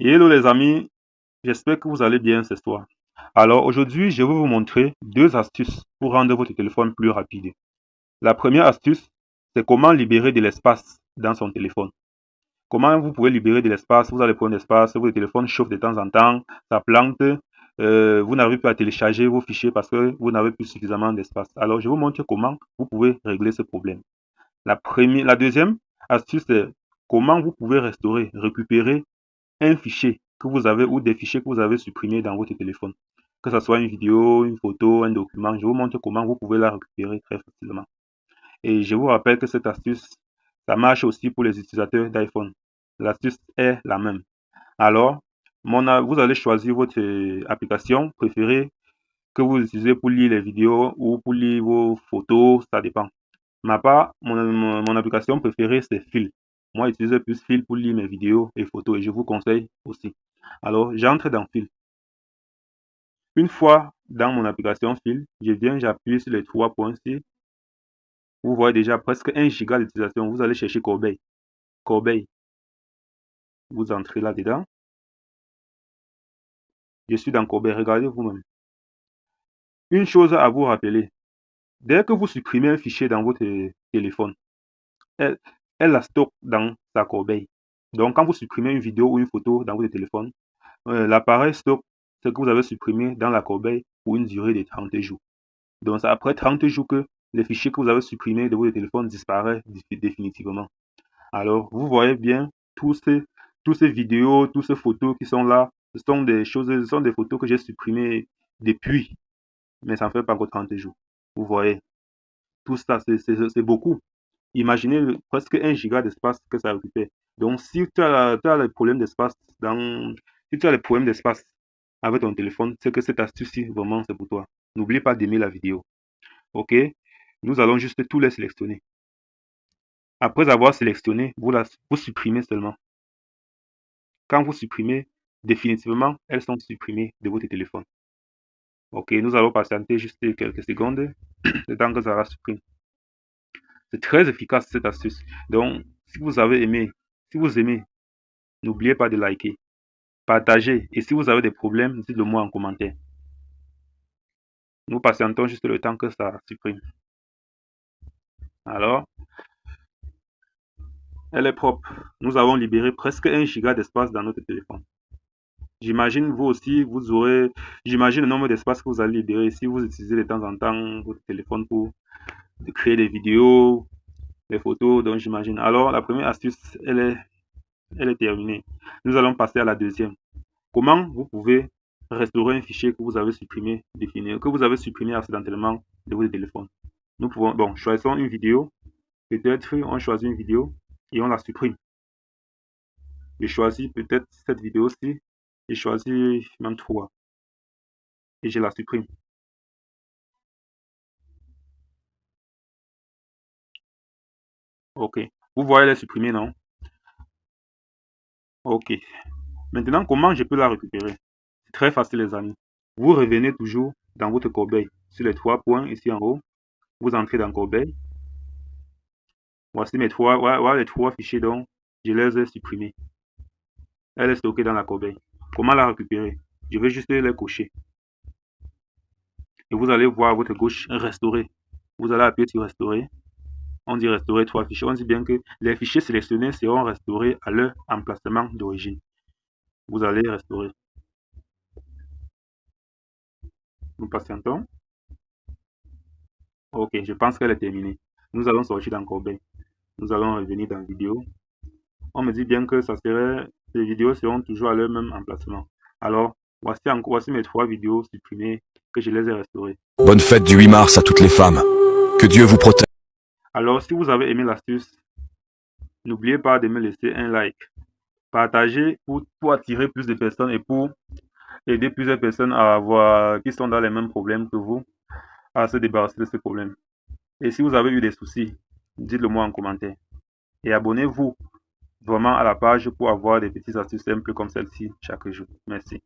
Hello les amis, j'espère que vous allez bien ce soir. Alors aujourd'hui, je vais vous montrer deux astuces pour rendre votre téléphone plus rapide. La première astuce, c'est comment libérer de l'espace dans son téléphone. Comment vous pouvez libérer de l'espace, vous avez problème d'espace, votre téléphone chauffe de temps en temps, ça plante, vous n'arrivez plus à télécharger vos fichiers parce que vous n'avez plus suffisamment d'espace. Alors je vous montre comment vous pouvez régler ce problème. La deuxième astuce, c'est comment vous pouvez récupérer un fichier que vous avez ou des fichiers que vous avez supprimés dans votre téléphone. Que ce soit une vidéo, une photo, un document, je vous montre comment vous pouvez la récupérer très facilement. Et je vous rappelle que cette astuce, ça marche aussi pour les utilisateurs d'iPhone. L'astuce est la même. Alors, vous allez choisir votre application préférée que vous utilisez pour lire les vidéos ou pour lire vos photos, ça dépend. Ma part, mon application préférée, c'est Phil. Moi, j'utilise plus Phil pour lire mes vidéos et photos et je vous conseille aussi. Alors, j'entre dans Phil. Une fois dans mon application Phil, j'appuie sur les trois points ici. Vous voyez déjà presque 1 giga d'utilisation. Vous allez chercher Corbeil. Corbeil. Vous entrez là-dedans. Je suis dans Corbeil. Regardez vous-même. Une chose à vous rappeler. Dès que vous supprimez un fichier dans votre téléphone, elle la stocke dans sa corbeille. Donc, quand vous supprimez une vidéo ou une photo dans votre téléphone, l'appareil stocke ce que vous avez supprimé dans la corbeille pour une durée de 30 jours. Donc, c'est après 30 jours que les fichiers que vous avez supprimés de votre téléphone disparaissent définitivement. Alors, vous voyez bien tous ces vidéos, toutes ces photos qui sont là, ce sont des photos que j'ai supprimées depuis, mais ça ne fait pas encore 30 jours. Vous voyez, tout ça, c'est beaucoup. Imaginez presque 1 giga d'espace que ça récupère. Donc, si tu as les problèmes d'espace avec ton téléphone, c'est que cette astuce-ci, vraiment, c'est pour toi. N'oublie pas d'aimer la vidéo. OK? Nous allons juste tous les sélectionner. Après avoir sélectionné, vous supprimez seulement. Quand vous supprimez, définitivement, elles sont supprimées de votre téléphone. OK, nous allons patienter juste quelques secondes, le temps que ça va supprimer. C'est très efficace cette astuce. Donc, si vous aimez, n'oubliez pas de liker, partager. Et si vous avez des problèmes, dites-le moi en commentaire. Nous patientons juste le temps que ça supprime. Alors, elle est propre. Nous avons libéré presque 1 giga d'espace dans notre téléphone. J'imagine vous aussi, j'imagine le nombre d'espace que vous allez libérer si vous utilisez de temps en temps votre téléphone pour créer des vidéos, des photos, donc j'imagine. Alors, la première astuce, elle est terminée. Nous allons passer à la deuxième. Comment vous pouvez restaurer un fichier que vous avez supprimé, accidentellement de votre téléphone. Nous pouvons, choisissons une vidéo. Peut-être on choisit une vidéo et on la supprime. Je choisis peut-être cette vidéo-ci. Je choisis même 3 et je la supprime. Ok. Vous voyez la supprimer, non? Ok. Maintenant, comment je peux la récupérer? C'est très facile, les amis. Vous revenez toujours dans votre corbeille sur les 3 points ici en haut. Vous entrez dans corbeille. Voici les 3 fichiers dont je les ai supprimés. Elle est stockée dans la corbeille. Comment la récupérer? Je vais juste les cocher. Et vous allez voir à votre gauche restaurer. Vous allez appuyer sur restaurer. On dit restaurer 3 fichiers. On dit bien que les fichiers sélectionnés seront restaurés à leur emplacement d'origine. Vous allez restaurer. Nous patientons. Ok, je pense qu'elle est terminée. Nous allons sortir dans corbeille. Nous allons revenir dans vidéo. On me dit bien que les vidéos seront toujours à leur même emplacement. Alors, voici mes 3 vidéos supprimées que je les ai restaurées. Bonne fête du 8 mars à toutes les femmes. Que Dieu vous protège. Alors, si vous avez aimé l'astuce, n'oubliez pas de me laisser un like. Partagez pour attirer plus de personnes et pour aider plusieurs personnes qui sont dans les mêmes problèmes que vous à se débarrasser de ces problèmes. Et si vous avez eu des soucis, dites-le moi en commentaire. Et abonnez-vous vraiment à la page pour avoir des petites astuces simples comme celle-ci chaque jour. Merci.